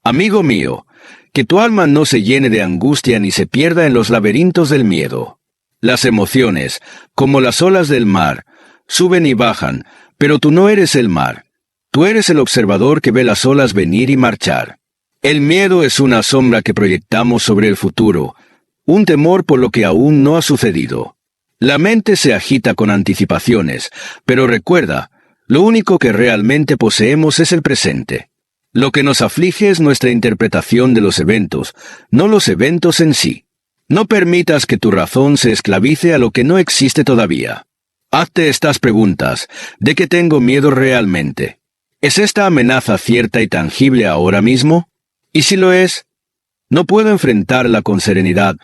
Amigo mío, que tu alma no se llene de angustia ni se pierda en los laberintos del miedo. Las emociones, como las olas del mar, suben y bajan, pero tú no eres el mar. Tú eres el observador que ve las olas venir y marchar. El miedo es una sombra que proyectamos sobre el futuro, un temor por lo que aún no ha sucedido. La mente se agita con anticipaciones, pero recuerda, lo único que realmente poseemos es el presente. Lo que nos aflige es nuestra interpretación de los eventos, no los eventos en sí. No permitas que tu razón se esclavice a lo que no existe todavía. Hazte estas preguntas: ¿de qué tengo miedo realmente? ¿Es esta amenaza cierta y tangible ahora mismo? Y si lo es, ¿no puedo enfrentarla con serenidad,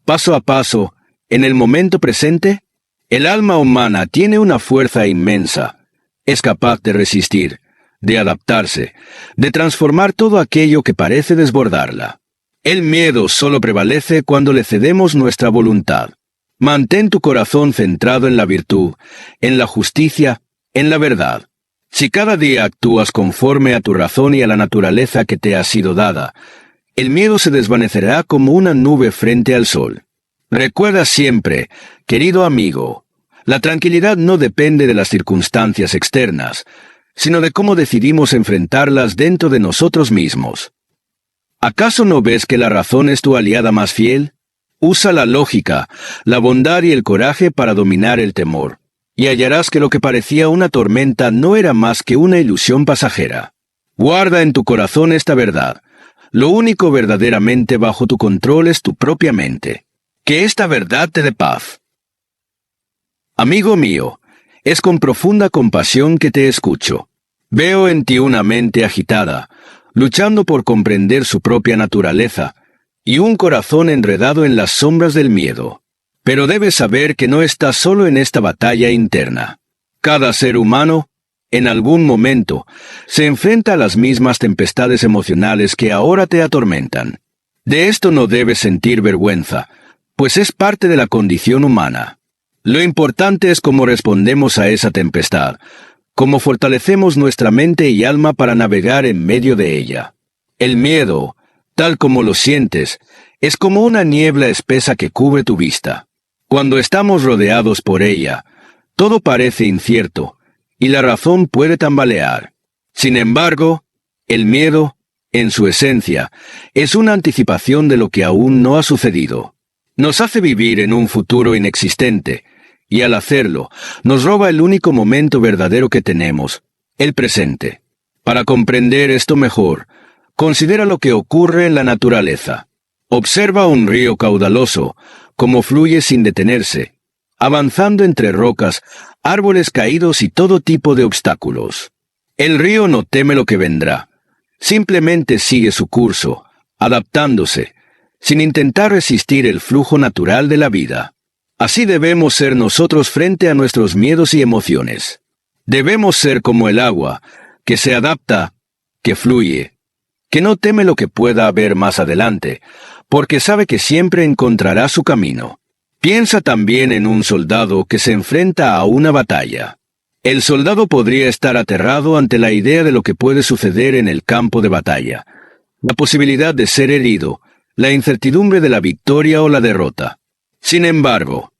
paso a paso, en el momento presente? El alma humana tiene una fuerza inmensa. Es capaz de resistir, de adaptarse, de transformar todo aquello que parece desbordarla. El miedo solo prevalece cuando le cedemos nuestra voluntad. Mantén tu corazón centrado en la virtud, en la justicia, en la verdad. Si cada día actúas conforme a tu razón y a la naturaleza que te ha sido dada, el miedo se desvanecerá como una nube frente al sol. Recuerda siempre, querido amigo, la tranquilidad no depende de las circunstancias externas, sino de cómo decidimos enfrentarlas dentro de nosotros mismos. ¿Acaso no ves que la razón es tu aliada más fiel? Usa la lógica, la bondad y el coraje para dominar el temor, y hallarás que lo que parecía una tormenta no era más que una ilusión pasajera. Guarda en tu corazón esta verdad: lo único verdaderamente bajo tu control es tu propia mente. Que esta verdad te dé paz. Amigo mío, es con profunda compasión que te escucho. Veo en ti una mente agitada, luchando por comprender su propia naturaleza, y un corazón enredado en las sombras del miedo. Pero debes saber que no estás solo en esta batalla interna. Cada ser humano, en algún momento, se enfrenta a las mismas tempestades emocionales que ahora te atormentan. De esto no debes sentir vergüenza, pues es parte de la condición humana. Lo importante es cómo respondemos a esa tempestad, cómo fortalecemos nuestra mente y alma para navegar en medio de ella. El miedo, tal como lo sientes, es como una niebla espesa que cubre tu vista. Cuando estamos rodeados por ella, todo parece incierto, y la razón puede tambalear. Sin embargo, el miedo, en su esencia, es una anticipación de lo que aún no ha sucedido. Nos hace vivir en un futuro inexistente, y al hacerlo, nos roba el único momento verdadero que tenemos, el presente. Para comprender esto mejor, considera lo que ocurre en la naturaleza. Observa un río caudaloso, cómo fluye sin detenerse, avanzando entre rocas, árboles caídos y todo tipo de obstáculos. El río no teme lo que vendrá, simplemente sigue su curso, adaptándose, sin intentar resistir el flujo natural de la vida. Así debemos ser nosotros frente a nuestros miedos y emociones. Debemos ser como el agua, que se adapta, que fluye, que no teme lo que pueda haber más adelante, porque sabe que siempre encontrará su camino. Piensa también en un soldado que se enfrenta a una batalla. El soldado podría estar aterrado ante la idea de lo que puede suceder en el campo de batalla, la posibilidad de ser herido, la incertidumbre de la victoria o la derrota. Sin embargo,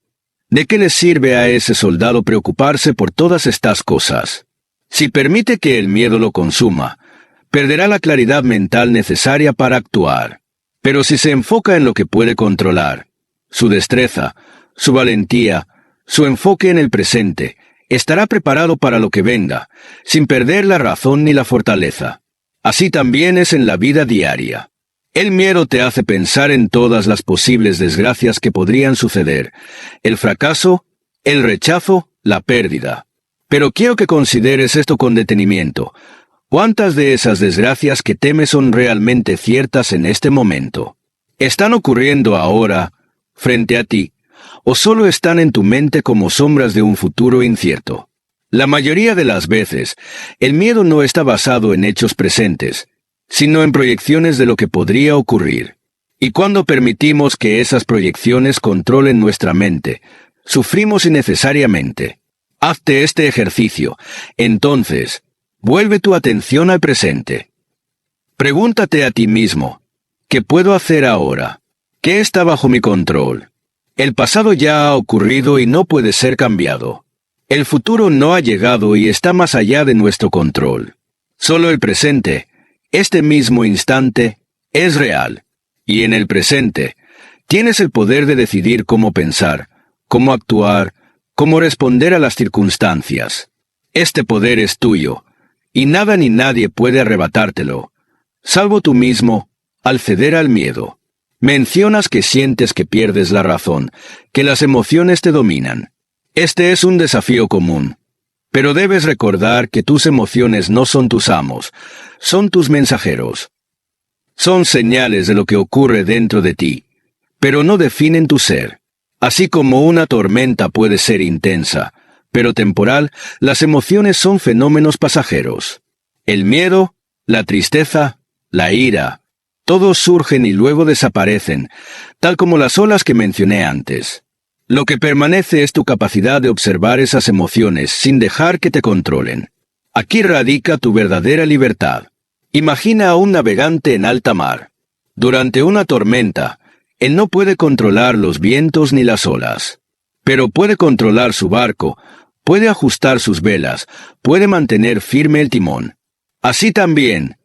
¿de qué le sirve a ese soldado preocuparse por todas estas cosas? Si permite que el miedo lo consuma, perderá la claridad mental necesaria para actuar. Pero si se enfoca en lo que puede controlar, su destreza, su valentía, su enfoque en el presente, estará preparado para lo que venga, sin perder la razón ni la fortaleza. Así también es en la vida diaria. El miedo te hace pensar en todas las posibles desgracias que podrían suceder, el fracaso, el rechazo, la pérdida. Pero quiero que consideres esto con detenimiento. ¿Cuántas de esas desgracias que temes son realmente ciertas en este momento? ¿Están ocurriendo ahora, frente a ti, o solo están en tu mente como sombras de un futuro incierto? La mayoría de las veces, el miedo no está basado en hechos presentes, sino en proyecciones de lo que podría ocurrir. Y cuando permitimos que esas proyecciones controlen nuestra mente, sufrimos innecesariamente. Hazte este ejercicio, entonces, vuelve tu atención al presente. Pregúntate a ti mismo, ¿qué puedo hacer ahora? ¿Qué está bajo mi control? El pasado ya ha ocurrido y no puede ser cambiado. El futuro no ha llegado y está más allá de nuestro control. Solo el presente, este mismo instante, es real. Y en el presente, tienes el poder de decidir cómo pensar, cómo actuar, cómo responder a las circunstancias. Este poder es tuyo, y nada ni nadie puede arrebatártelo, salvo tú mismo, al ceder al miedo. Mencionas que sientes que pierdes la razón, que las emociones te dominan. Este es un desafío común, pero debes recordar que tus emociones no son tus amos, son tus mensajeros. Son señales de lo que ocurre dentro de ti, pero no definen tu ser. Así como una tormenta puede ser intensa, pero temporal, las emociones son fenómenos pasajeros. El miedo, la tristeza, la ira, todos surgen y luego desaparecen, tal como las olas que mencioné antes. Lo que permanece es tu capacidad de observar esas emociones sin dejar que te controlen. Aquí radica tu verdadera libertad. Imagina a un navegante en alta mar. Durante una tormenta, él no puede controlar los vientos ni las olas, pero puede controlar su barco, puede ajustar sus velas, puede mantener firme el timón. Así también,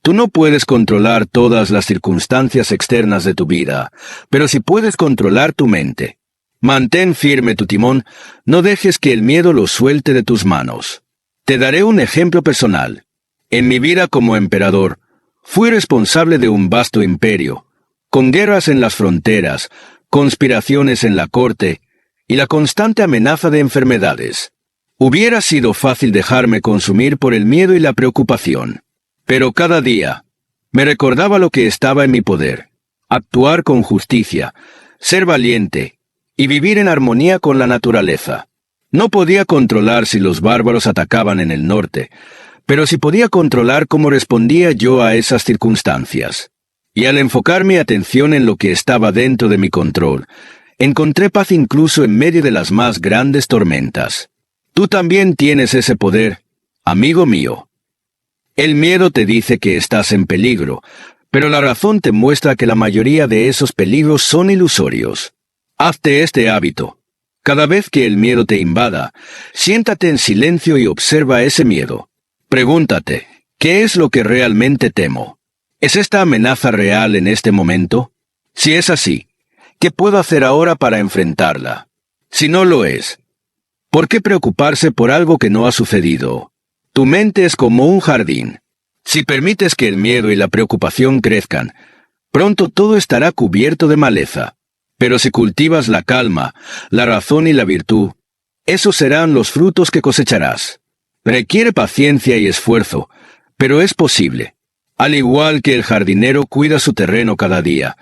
tú no puedes controlar todas las circunstancias externas de tu vida, pero sí puedes controlar tu mente. Mantén firme tu timón, no dejes que el miedo lo suelte de tus manos. Te daré un ejemplo personal. En mi vida como emperador, fui responsable de un vasto imperio, con guerras en las fronteras, conspiraciones en la corte y la constante amenaza de enfermedades. Hubiera sido fácil dejarme consumir por el miedo y la preocupación, pero cada día me recordaba lo que estaba en mi poder: actuar con justicia, ser valiente y vivir en armonía con la naturaleza. No podía controlar si los bárbaros atacaban en el norte, pero sí podía controlar cómo respondía yo a esas circunstancias. Y al enfocar mi atención en lo que estaba dentro de mi control, encontré paz incluso en medio de las más grandes tormentas. Tú también tienes ese poder, amigo mío. El miedo te dice que estás en peligro, pero la razón te muestra que la mayoría de esos peligros son ilusorios. Hazte este hábito. Cada vez que el miedo te invada, siéntate en silencio y observa ese miedo. Pregúntate, ¿qué es lo que realmente temo? ¿Es esta amenaza real en este momento? Si es así, ¿qué puedo hacer ahora para enfrentarla? Si no lo es, ¿por qué preocuparse por algo que no ha sucedido? Tu mente es como un jardín. Si permites que el miedo y la preocupación crezcan, pronto todo estará cubierto de maleza. Pero si cultivas la calma, la razón y la virtud, esos serán los frutos que cosecharás. Requiere paciencia y esfuerzo, pero es posible. Al igual que el jardinero cuida su terreno cada día,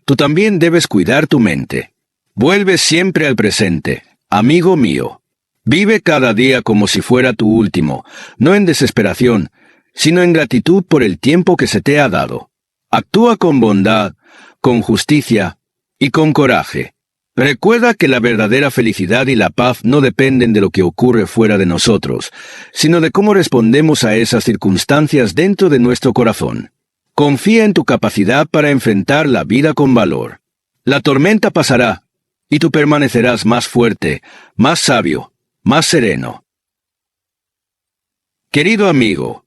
tú también debes cuidar tu mente. Vuelve siempre al presente, amigo mío. Vive cada día como si fuera tu último, no en desesperación, sino en gratitud por el tiempo que se te ha dado. Actúa con bondad, con justicia y con coraje. Recuerda que la verdadera felicidad y la paz no dependen de lo que ocurre fuera de nosotros, sino de cómo respondemos a esas circunstancias dentro de nuestro corazón. Confía en tu capacidad para enfrentar la vida con valor. La tormenta pasará, y tú permanecerás más fuerte, más sabio, más sereno. Querido amigo,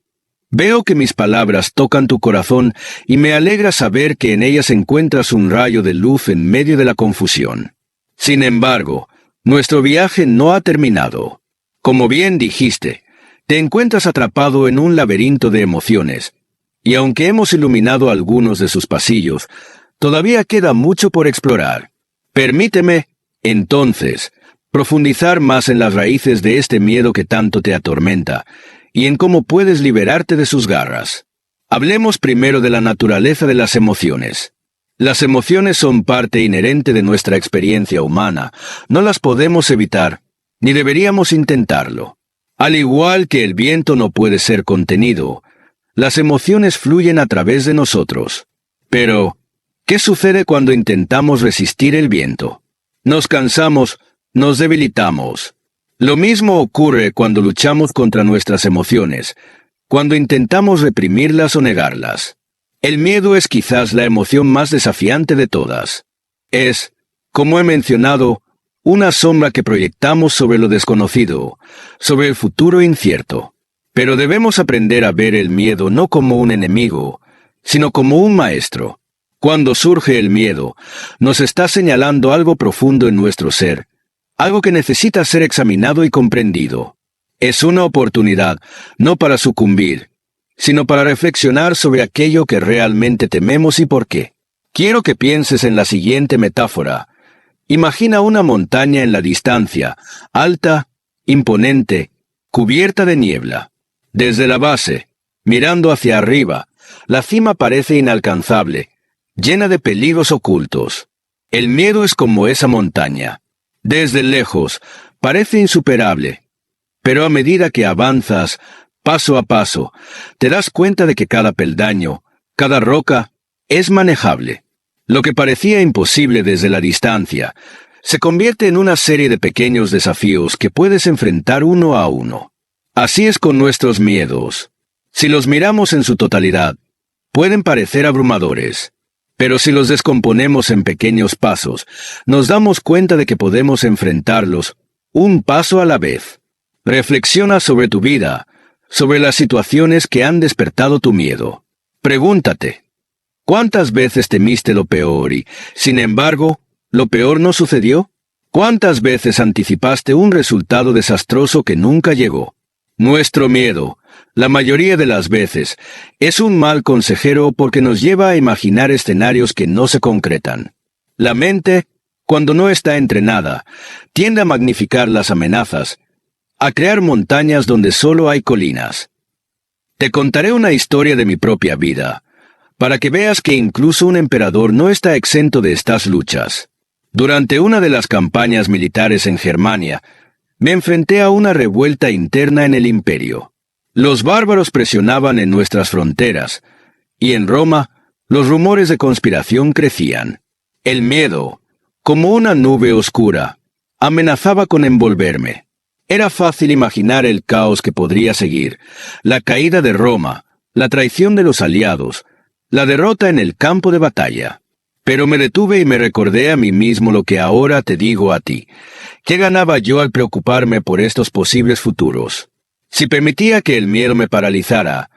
veo que mis palabras tocan tu corazón y me alegra saber que en ellas encuentras un rayo de luz en medio de la confusión. Sin embargo, nuestro viaje no ha terminado. Como bien dijiste, te encuentras atrapado en un laberinto de emociones, y aunque hemos iluminado algunos de sus pasillos, todavía queda mucho por explorar. Permíteme, entonces, profundizar más en las raíces de este miedo que tanto te atormenta, y en cómo puedes liberarte de sus garras. Hablemos primero de la naturaleza de las emociones. Las emociones son parte inherente de nuestra experiencia humana, no las podemos evitar, ni deberíamos intentarlo. Al igual que el viento no puede ser contenido, las emociones fluyen a través de nosotros. Pero, ¿qué sucede cuando intentamos resistir el viento? Nos cansamos, nos debilitamos. Lo mismo ocurre cuando luchamos contra nuestras emociones, cuando intentamos reprimirlas o negarlas. El miedo es quizás la emoción más desafiante de todas. Es, como he mencionado, una sombra que proyectamos sobre lo desconocido, sobre el futuro incierto. Pero debemos aprender a ver el miedo no como un enemigo, sino como un maestro. Cuando surge el miedo, nos está señalando algo profundo en nuestro ser, algo que necesita ser examinado y comprendido. Es una oportunidad, no para sucumbir, sino para reflexionar sobre aquello que realmente tememos y por qué. Quiero que pienses en la siguiente metáfora. Imagina una montaña en la distancia, alta, imponente, cubierta de niebla. Desde la base, mirando hacia arriba, la cima parece inalcanzable, llena de peligros ocultos. El miedo es como esa montaña. Desde lejos, parece insuperable, pero a medida que avanzas, paso a paso, te das cuenta de que cada peldaño, cada roca, es manejable. Lo que parecía imposible desde la distancia, se convierte en una serie de pequeños desafíos que puedes enfrentar uno a uno. Así es con nuestros miedos. Si los miramos en su totalidad, pueden parecer abrumadores. Pero si los descomponemos en pequeños pasos, nos damos cuenta de que podemos enfrentarlos un paso a la vez. Reflexiona sobre tu vida, sobre las situaciones que han despertado tu miedo. Pregúntate, ¿cuántas veces temiste lo peor y, sin embargo, lo peor no sucedió? ¿Cuántas veces anticipaste un resultado desastroso que nunca llegó? Nuestro miedo, la mayoría de las veces, es un mal consejero porque nos lleva a imaginar escenarios que no se concretan. La mente, cuando no está entrenada, tiende a magnificar las amenazas, a crear montañas donde solo hay colinas. Te contaré una historia de mi propia vida, para que veas que incluso un emperador no está exento de estas luchas. Durante una de las campañas militares en Germania, me enfrenté a una revuelta interna en el imperio. Los bárbaros presionaban en nuestras fronteras, y en Roma, los rumores de conspiración crecían. El miedo, como una nube oscura, amenazaba con envolverme. Era fácil imaginar el caos que podría seguir, la caída de Roma, la traición de los aliados, la derrota en el campo de batalla. Pero me detuve y me recordé a mí mismo lo que ahora te digo a ti. ¿Qué ganaba yo al preocuparme por estos posibles futuros? Si permitía que el miedo me paralizara,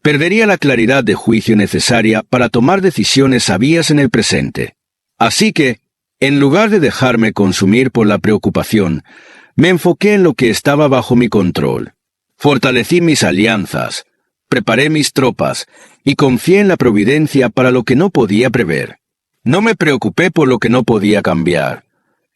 perdería la claridad de juicio necesaria para tomar decisiones sabias en el presente. Así que, en lugar de dejarme consumir por la preocupación, me enfoqué en lo que estaba bajo mi control. Fortalecí mis alianzas, preparé mis tropas y confié en la providencia para lo que no podía prever. No me preocupé por lo que no podía cambiar,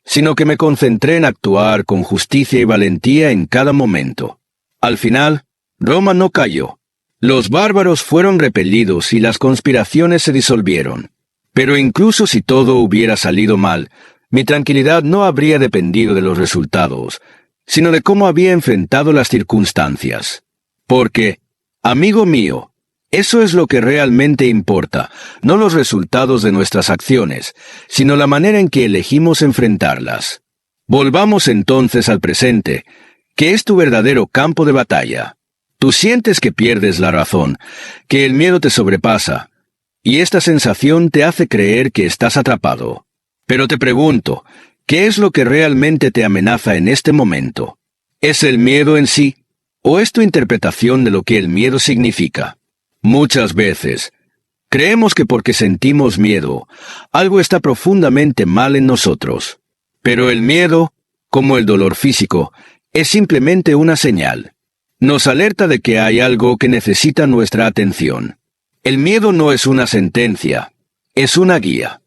sino que me concentré en actuar con justicia y valentía en cada momento. Al final, Roma no cayó. Los bárbaros fueron repelidos y las conspiraciones se disolvieron. Pero incluso si todo hubiera salido mal, mi tranquilidad no habría dependido de los resultados, sino de cómo había enfrentado las circunstancias. Porque, amigo mío, eso es lo que realmente importa, no los resultados de nuestras acciones, sino la manera en que elegimos enfrentarlas. Volvamos entonces al presente, que es tu verdadero campo de batalla. Tú sientes que pierdes la razón, que el miedo te sobrepasa, y esta sensación te hace creer que estás atrapado. Pero te pregunto, ¿qué es lo que realmente te amenaza en este momento? ¿Es el miedo en sí, o es tu interpretación de lo que el miedo significa? Muchas veces, creemos que porque sentimos miedo, algo está profundamente mal en nosotros. Pero el miedo, como el dolor físico, es simplemente una señal. Nos alerta de que hay algo que necesita nuestra atención. El miedo no es una sentencia, es una guía.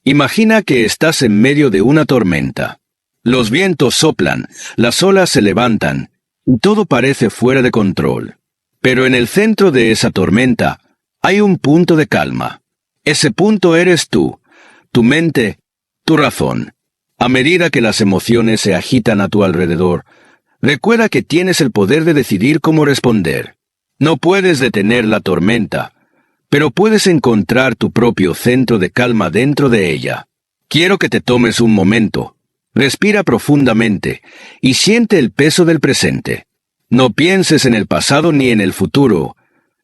Imagina que estás en medio de una tormenta. Los vientos soplan, las olas se levantan, y todo parece fuera de control. Pero en el centro de esa tormenta hay un punto de calma. Ese punto eres tú, tu mente, tu razón. A medida que las emociones se agitan a tu alrededor, recuerda que tienes el poder de decidir cómo responder. No puedes detener la tormenta, pero puedes encontrar tu propio centro de calma dentro de ella. Quiero que te tomes un momento, respira profundamente y siente el peso del presente. No pienses en el pasado ni en el futuro,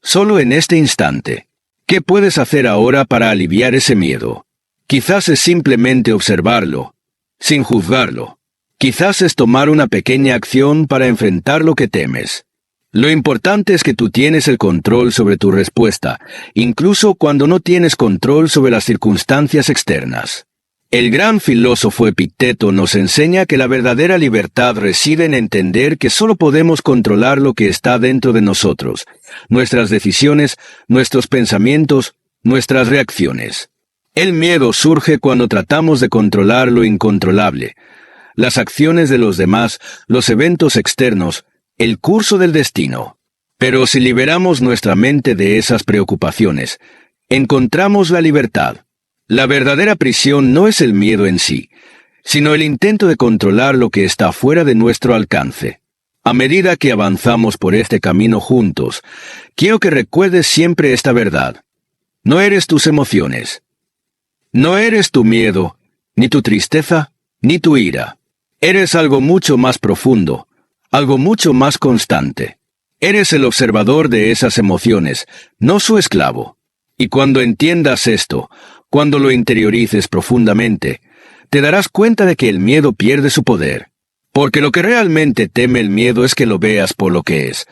solo en este instante. ¿Qué puedes hacer ahora para aliviar ese miedo? Quizás es simplemente observarlo, sin juzgarlo. Quizás es tomar una pequeña acción para enfrentar lo que temes. Lo importante es que tú tienes el control sobre tu respuesta, incluso cuando no tienes control sobre las circunstancias externas. El gran filósofo Epicteto nos enseña que la verdadera libertad reside en entender que solo podemos controlar lo que está dentro de nosotros, nuestras decisiones, nuestros pensamientos, nuestras reacciones. El miedo surge cuando tratamos de controlar lo incontrolable, las acciones de los demás, los eventos externos, el curso del destino. Pero si liberamos nuestra mente de esas preocupaciones, encontramos la libertad. La verdadera prisión no es el miedo en sí, sino el intento de controlar lo que está fuera de nuestro alcance. A medida que avanzamos por este camino juntos, quiero que recuerdes siempre esta verdad. No eres tus emociones. No eres tu miedo, ni tu tristeza, ni tu ira. Eres algo mucho más profundo, algo mucho más constante. Eres el observador de esas emociones, no su esclavo. Y cuando entiendas esto, cuando lo interiorices profundamente, te darás cuenta de que el miedo pierde su poder. Porque lo que realmente teme el miedo es que lo veas por lo que es,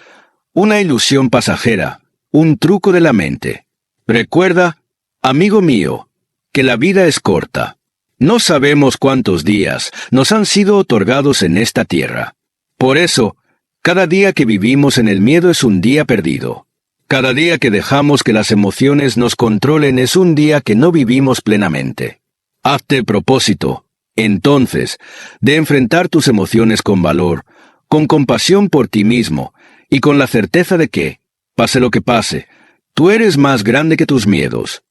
una ilusión pasajera, un truco de la mente. Recuerda, amigo mío, que la vida es corta. No sabemos cuántos días nos han sido otorgados en esta tierra. Por eso, cada día que vivimos en el miedo es un día perdido. Cada día que dejamos que las emociones nos controlen es un día que no vivimos plenamente. Hazte el propósito, entonces, de enfrentar tus emociones con valor, con compasión por ti mismo y con la certeza de que, pase lo que pase, tú eres más grande que tus miedos.